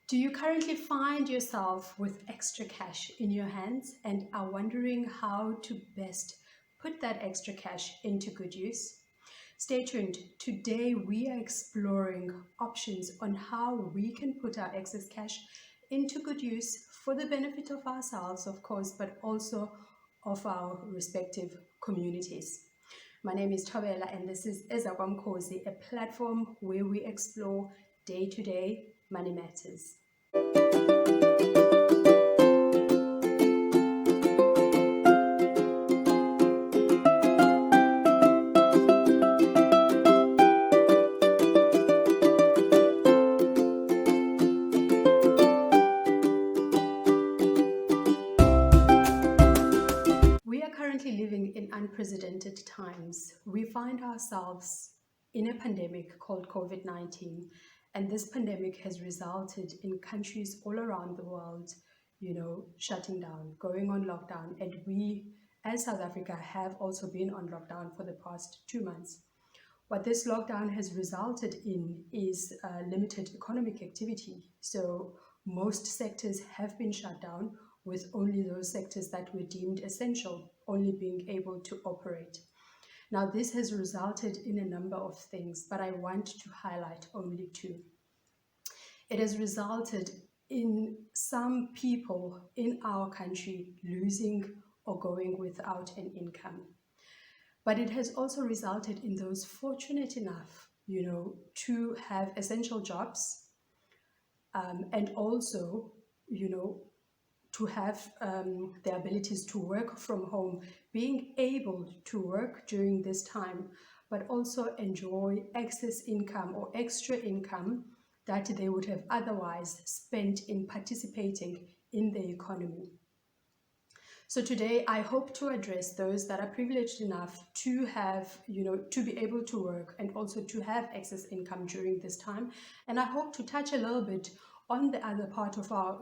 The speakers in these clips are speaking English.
Do you currently find yourself with extra cash in your hands and are wondering how to best put that extra cash into good use? Stay tuned. Today we are exploring options on how we can put our excess cash into good use for the benefit of ourselves, of course, but also of our respective communities. My name is Tobela and this is Ezakwamkhosi, a platform where we explore day-to-day money matters. We are currently living in unprecedented times. We find ourselves in a pandemic called COVID-19, and this pandemic has resulted in countries all around the world, shutting down, going on lockdown, and we, as South Africa, have also been on lockdown for the past 2 months. What this lockdown has resulted in is limited economic activity. So most sectors have been shut down, with only those sectors that were deemed essential only being able to operate. Now, this has resulted in a number of things, but I want to highlight only two. It has resulted in some people in our country losing or going without an income. But it has also resulted in those fortunate enough, to have essential jobs, and also, to have the abilities to work from home, being able to work during this time, but also enjoy excess income or extra income that they would have otherwise spent in participating in the economy. So today I hope to address those that are privileged enough to have, to be able to work and also to have excess income during this time. And I hope to touch a little bit on the other part of our,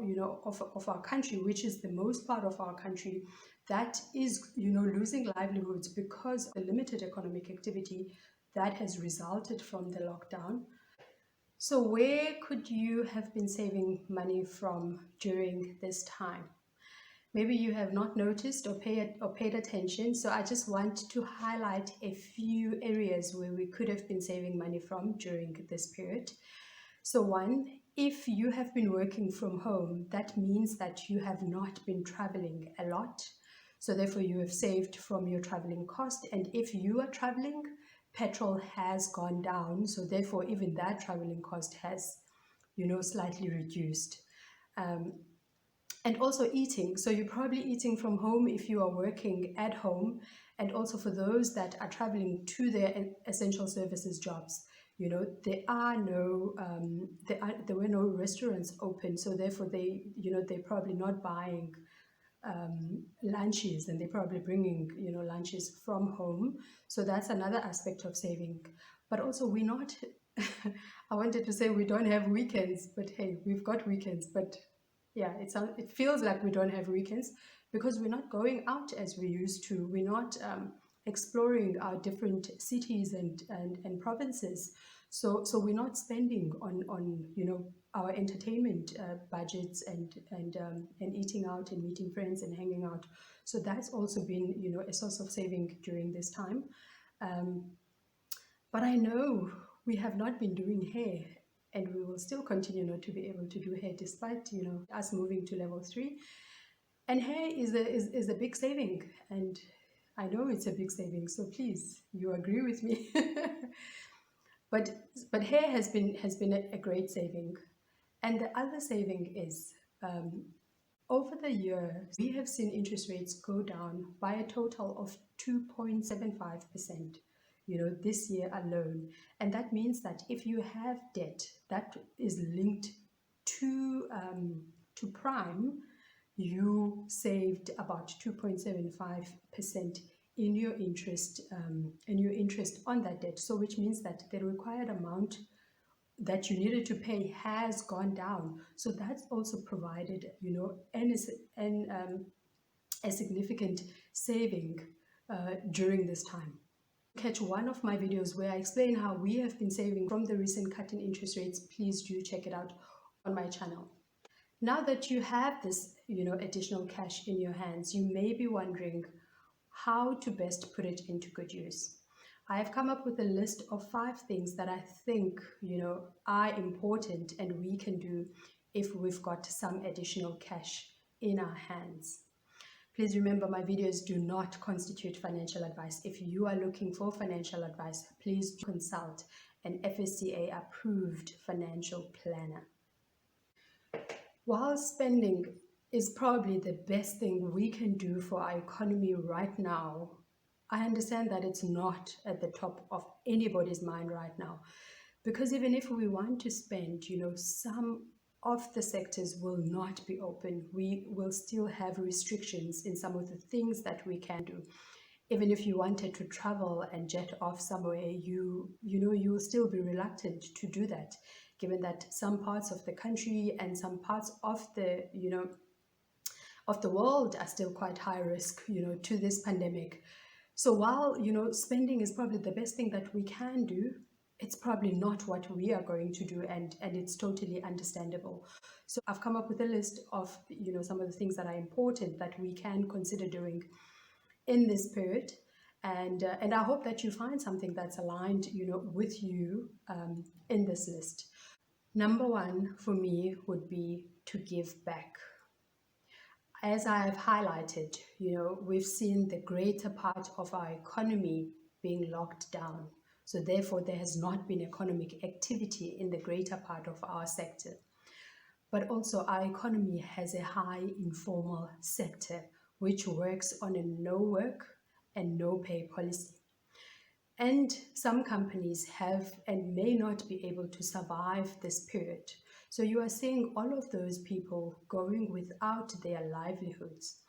of our country, which is the most part of our country that is, losing livelihoods because of the limited economic activity that has resulted from the lockdown. So where could you have been saving money from during this time? Maybe you have not noticed or paid attention, so I just want to highlight a few areas where we could have been saving money from during this period. So one, if you have been working from home, that means that you have not been traveling a lot. So therefore you have saved from your traveling cost. And if you are traveling, petrol has gone down. So therefore even that traveling cost has, slightly reduced. And also eating. So you're probably eating from home if you are working at home. And also for those that are traveling to their essential services jobs, there were no restaurants open. So therefore they're probably not buying lunches, and they're probably bringing, lunches from home. So that's another aspect of saving. But also we're not, I wanted to say we don't have weekends, but hey, we've got weekends, but yeah, it feels like we don't have weekends because we're not going out as we used to. We're not exploring our different cities and provinces. So we're not spending on our entertainment budgets and eating out and meeting friends and hanging out. So that's also been a source of saving during this time. But I know we have not been doing hair, and we will still continue not to be able to do hair despite us moving to level 3. And hair is a big saving, and I know it's a big saving, so please, you agree with me. but hair has been a great saving. And the other saving is, over the years we have seen interest rates go down by a total of 2.75%, this year alone. And that means that if you have debt that is linked to prime, you saved about 2.75% in your interest on that debt. So which means that the required amount that you needed to pay has gone down. So that's also provided a significant saving during this time. Catch one of my videos where I explain how we have been saving from the recent cut in interest rates, please do check it out. on my channel. Now that you have this, additional cash in your hands, you may be wondering how to best put it into good use. I have come up with a list of 5 things that I think, are important and we can do if we've got some additional cash in our hands. Please remember, my videos do not constitute financial advice. If you are looking for financial advice, please consult an FSCA approved financial planner. While spending is probably the best thing we can do for our economy right now, I understand that it's not at the top of anybody's mind right now. Because even if we want to spend, some of the sectors will not be open. We will still have restrictions in some of the things that we can do. Even if you wanted to travel and jet off somewhere, you'll still be reluctant to do that, given that some parts of the country and some parts of the, of the world are still quite high risk, to this pandemic. So while, spending is probably the best thing that we can do, it's probably not what we are going to do, and it's totally understandable. So I've come up with a list of, some of the things that are important that we can consider doing in this period. And I hope that you find something that's aligned, with you in this list. Number 1 for me would be to give back. As I have highlighted, we've seen the greater part of our economy being locked down. So therefore, there has not been economic activity in the greater part of our sector. But also our economy has a high informal sector, which works on a no work and no pay policy. And some companies have and may not be able to survive this period. So you are seeing all of those people going without their livelihoods.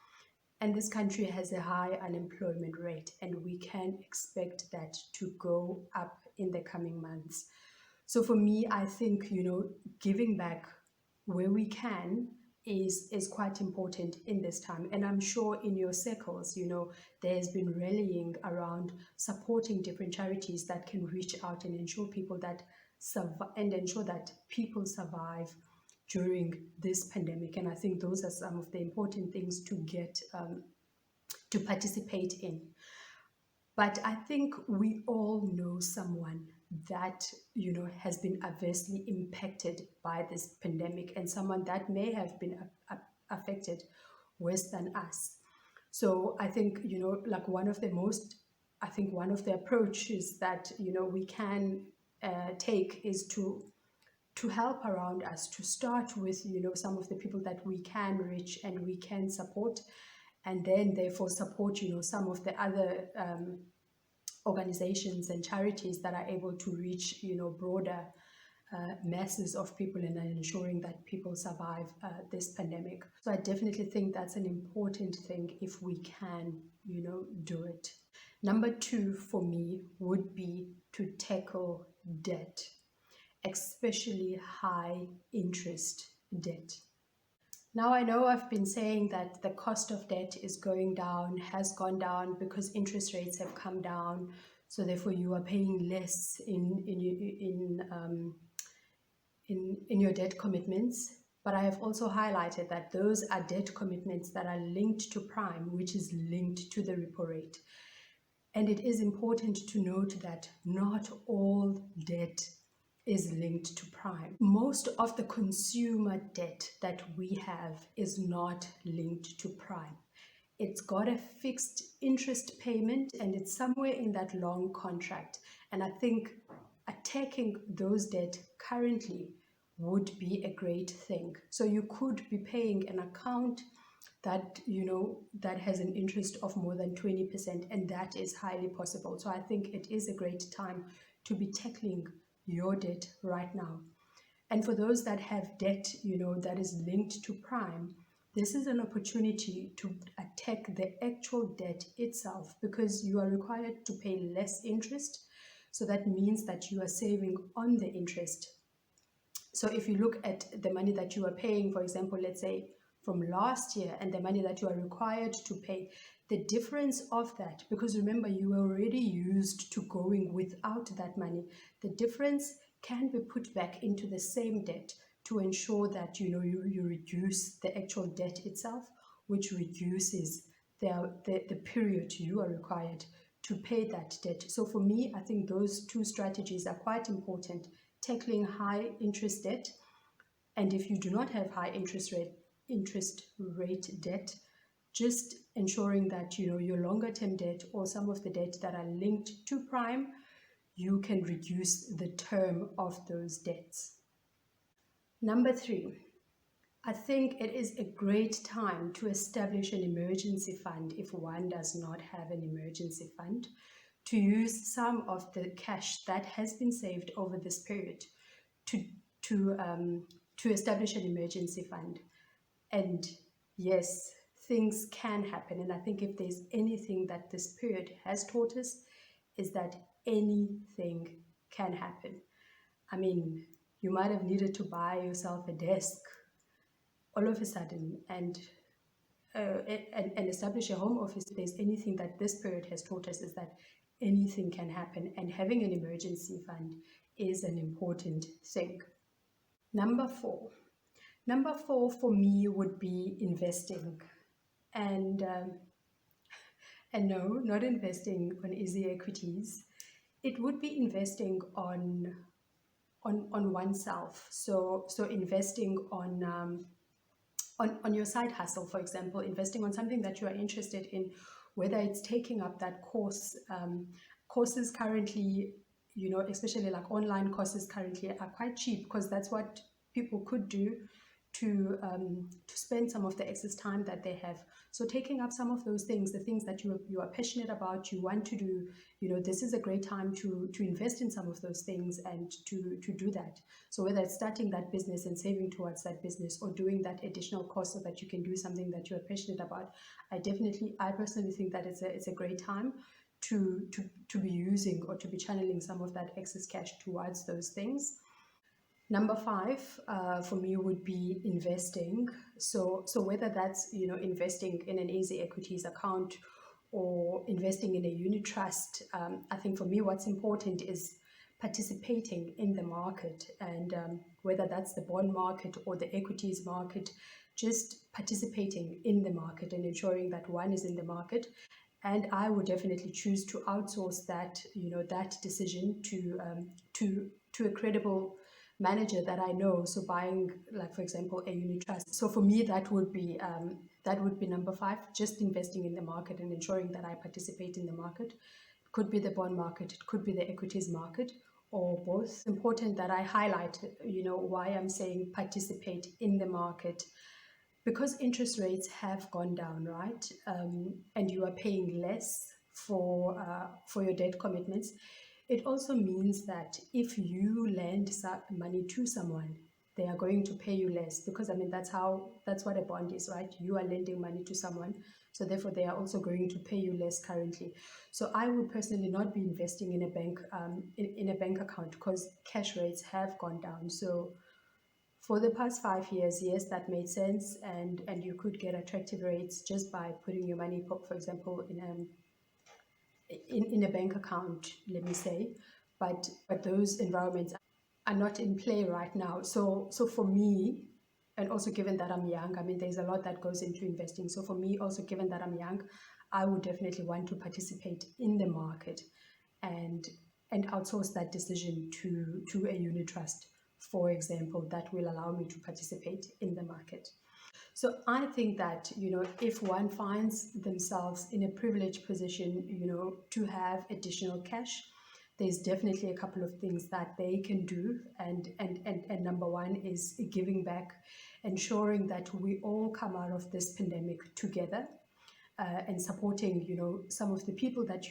And this country has a high unemployment rate, and we can expect that to go up in the coming months. So for me, I think, giving back where we can is quite important in this time. And I'm sure in your circles, there's been rallying around supporting different charities that can reach out and ensure people that people survive during this pandemic. And I think those are some of the important things to get to participate in. But I think we all know someone that, has been adversely impacted by this pandemic, and someone that may have been affected worse than us. So I think, like one of the approaches that, we can take is to help around us, to start with, some of the people that we can reach and we can support, and then therefore support, some of the other organizations and charities that are able to reach, broader masses of people, and ensuring that people survive this pandemic. So I definitely think that's an important thing if we can, do it. Number 2 for me would be to tackle debt, especially high interest debt. Now, I know I've been saying that the cost of debt is going down, has gone down because interest rates have come down. So therefore, you are paying less in your debt commitments. But I have also highlighted that those are debt commitments that are linked to prime, which is linked to the repo rate. And it is important to note that not all debt is linked to prime. Most of the consumer debt that we have is not linked to prime. It's got a fixed interest payment, and it's somewhere in that long contract. And I think attacking those debt currently would be a great thing. So you could be paying an account that, that has an interest of more than 20%, and that is highly possible. So I think it is a great time to be tackling your debt right now. And for those that have debt, that is linked to prime, this is an opportunity to attack the actual debt itself, because you are required to pay less interest. So that means that you are saving on the interest. So if you look at the money that you are paying, for example, let's say from last year, and the money that you are required to pay, the difference of that, because remember, you were already used to going without that money, the difference can be put back into the same debt to ensure that you reduce the actual debt itself, which reduces the period you are required to pay that debt. So for me, I think those two strategies are quite important: tackling high interest debt, and if you do not have high interest rate debt, just ensuring that your longer term debt or some of the debt that are linked to prime, you can reduce the term of those debts. Number 3, I think it is a great time to establish an emergency fund if one does not have an emergency fund, to use some of the cash that has been saved over this period to to um, to establish an emergency fund. And yes, things can happen, and I think if there's anything that this period has taught us, is that anything can happen. I mean, you might have needed to buy yourself a desk all of a sudden, and establish a home office. If there's anything that this period has taught us, is that anything can happen, and having an emergency fund is an important thing. Number 4. Number 4 for me would be investing. And no, not investing on easy equities. It would be investing on oneself. So investing on your side hustle, for example, investing on something that you are interested in, whether it's taking up that course. Courses currently, especially like online courses currently, are quite cheap, because that's what people could do to spend some of the excess time that they have. So taking up some of those things, the things that you are passionate about, you want to do, this is a great time to invest in some of those things and to do that. So whether it's starting that business and saving towards that business, or doing that additional course so that you can do something that you're passionate about, I personally think that it's a great time to be using or to be channeling some of that excess cash towards those things. Number 5 for me would be investing. So whether that's investing in an easy equities account or investing in a unit trust, I think for me what's important is participating in the market, and whether that's the bond market or the equities market, just participating in the market and ensuring that one is in the market. And I would definitely choose to outsource that that decision to a credible manager that I know. So buying, like for example, a unit trust. So for me, that would be number 5. Just investing in the market and ensuring that I participate in the market. It could be the bond market, it could be the equities market, or both. Important that I highlight, why I'm saying participate in the market, because interest rates have gone down, right? And you are paying less for your debt commitments. It also means that if you lend money to someone, they are going to pay you less, because that's what a bond is, right? You are lending money to someone, so therefore they are also going to pay you less currently. So I would personally not be investing in a bank in a bank account, because cash rates have gone down. So for the past 5 years, yes, that made sense, and you could get attractive rates just by putting your money, for example, in a bank account, let me say, but those environments are not in play right now. So for me, and also given that I'm young, there's a lot that goes into investing. So for me, also given that I'm young, I would definitely want to participate in the market and outsource that decision to a unit trust, for example, that will allow me to participate in the market. So I think that, if one finds themselves in a privileged position, to have additional cash, there's definitely a couple of things that they can do. And number 1 is giving back, ensuring that we all come out of this pandemic together, and supporting, some of the people that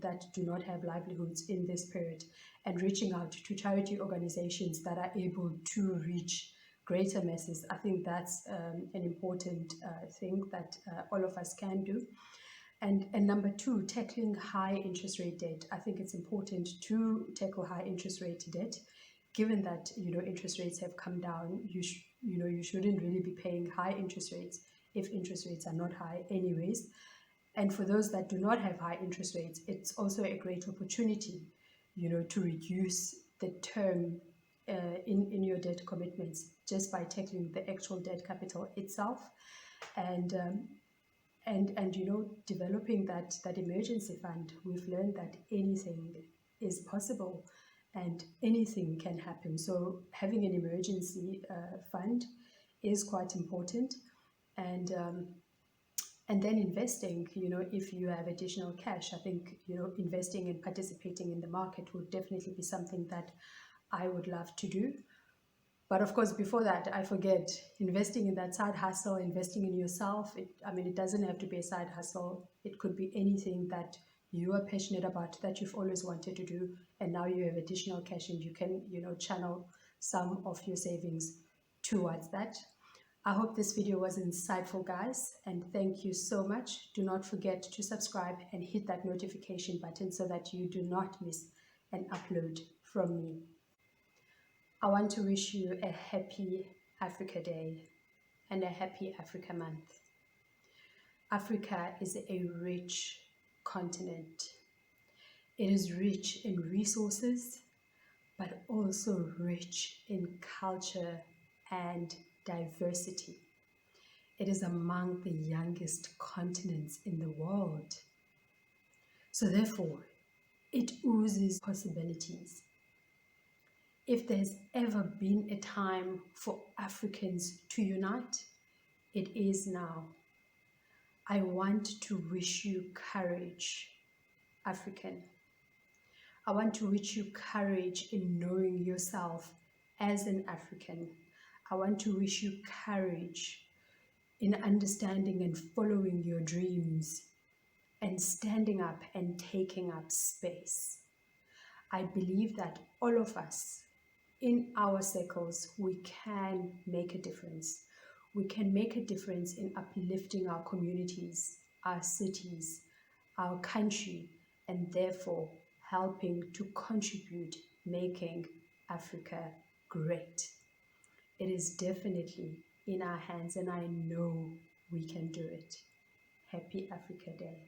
that do not have livelihoods in this period, and reaching out to charity organizations that are able to reach greater masses. I think that's an important thing that all of us can do. And number 2, tackling high interest rate debt. I think it's important to tackle high interest rate debt, given that interest rates have come down. You shouldn't really be paying high interest rates if interest rates are not high anyways. And for those that do not have high interest rates, it's also a great opportunity, to reduce the term in your debt commitments just by tackling the actual debt capital itself, and developing that emergency fund. We've learned that anything is possible and anything can happen. So having an emergency fund is quite important, and and then investing, if you have additional cash. I think, investing and participating in the market would definitely be something that I would love to do. But of course, before that, I forget, investing in that side hustle, investing in yourself. It doesn't have to be a side hustle. It could be anything that you are passionate about, that you've always wanted to do, and now you have additional cash and you can, channel some of your savings towards that. I hope this video was insightful, guys, and thank you so much. Do not forget to subscribe and hit that notification button so that you do not miss an upload from me. I want to wish you a happy Africa Day and a happy Africa Month. Africa is a rich continent. It is rich in resources, but also rich in culture and diversity. It is among the youngest continents in the world. So therefore, it oozes possibilities. If there's ever been a time for Africans to unite, it is now. I want to wish you courage, African. I want to wish you courage in knowing yourself as an African. I want to wish you courage in understanding and following your dreams and standing up and taking up space. I believe that all of us in our circles, we can make a difference. We can make a difference in uplifting our communities, our cities, our country, and therefore helping to contribute making Africa great. It is definitely in our hands, and I know we can do it. Happy Africa Day.